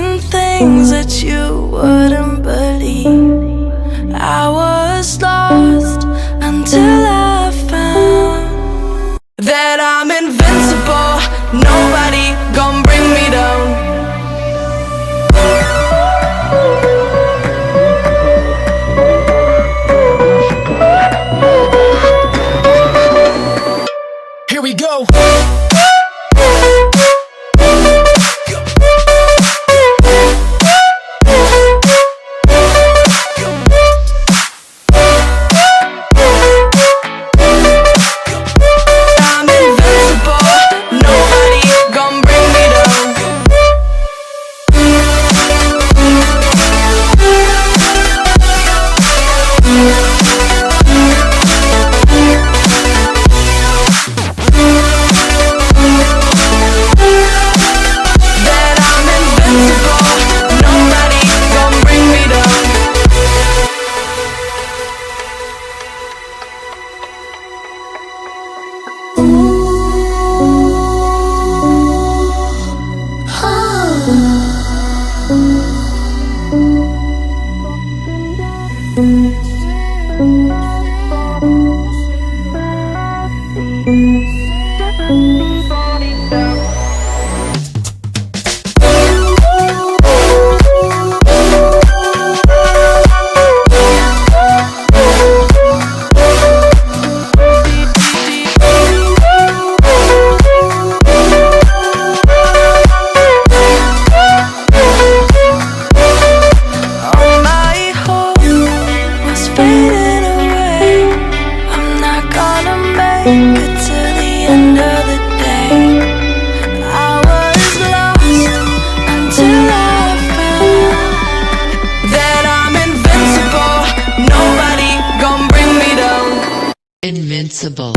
seen things that you wouldn't believe. I was lost until I found that I'm invincible. Nobody gon' bring me down. Here we go. Invincible.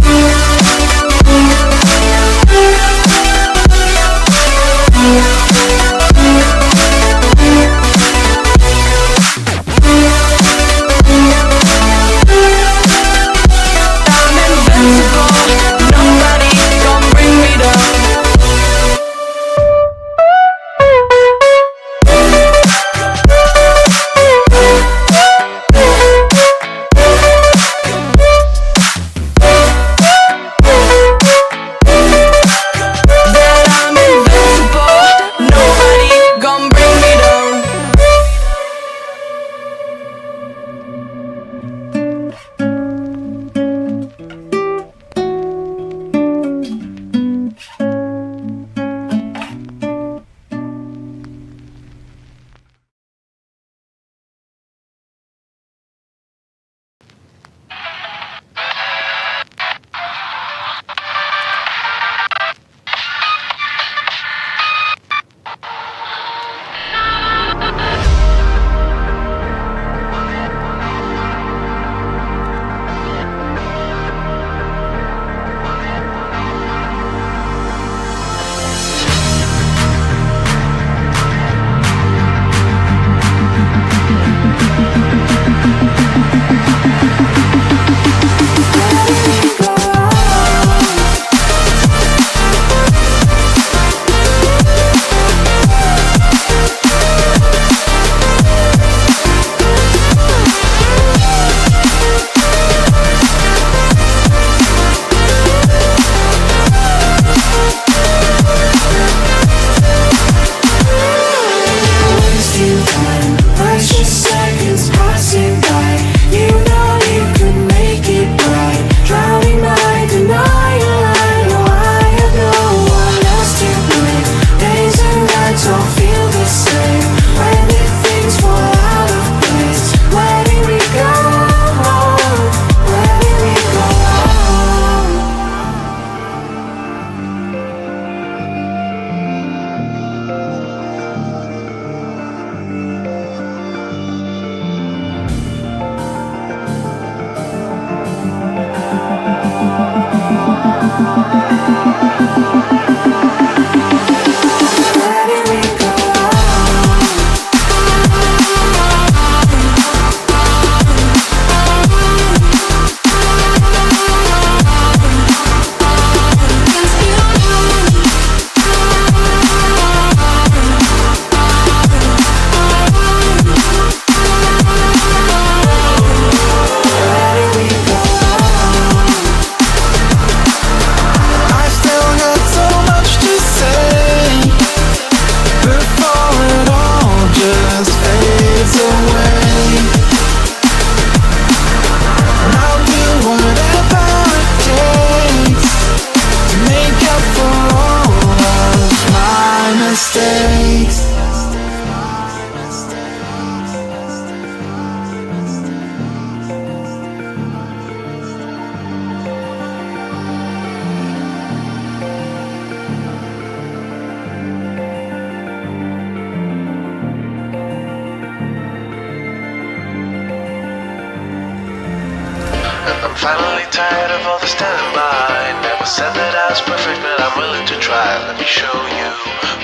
And I'm finally tired of all the standing by. Never said that I was perfect, but I'm willing to try. Let me show you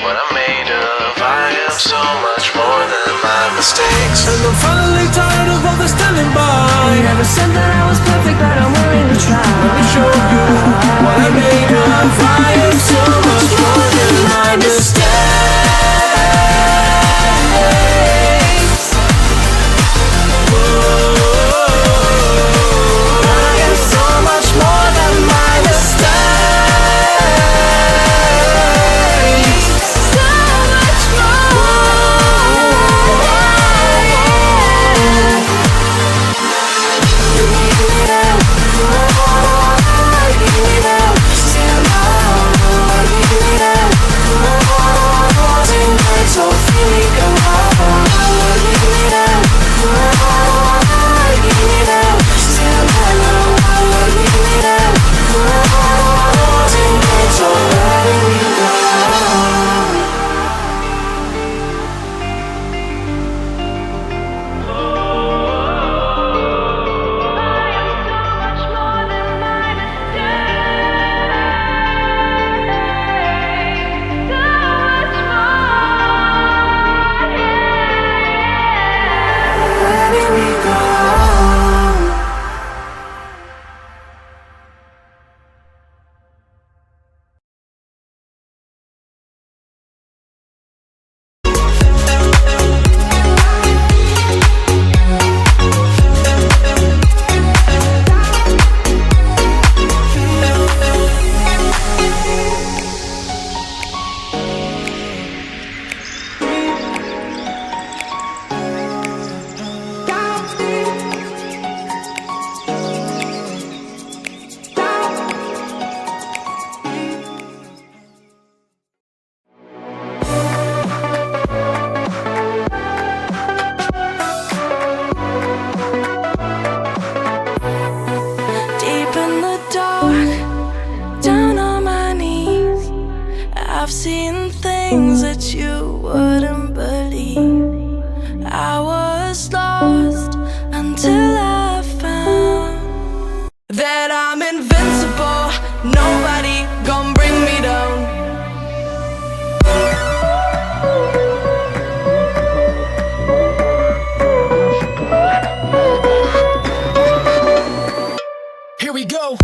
what I'm made of. I am so much more than my mistakes. And I'm finally tired of all the standing by. Never said that I was perfect, but I'm willing to try. Let me show you what I'm made of. I am so much more than my mistakes. I've seen things that you wouldn't believe. I was lost until I found that I'm invincible. Nobody gon' bring me down. Here we go.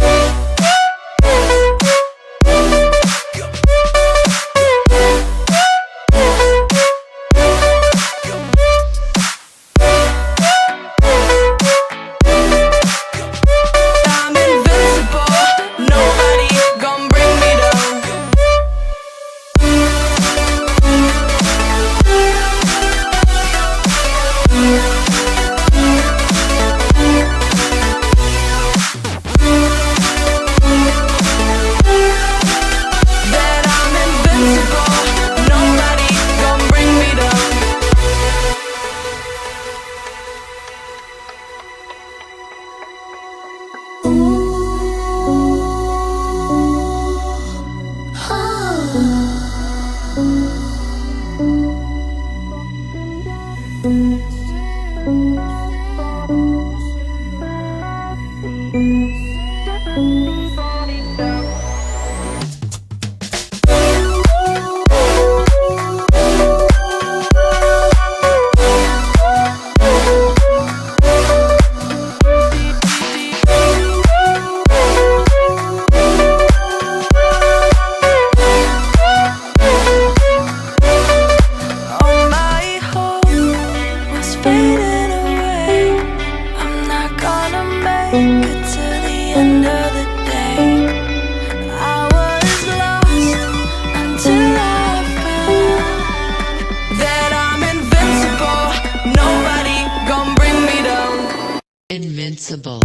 Invincible.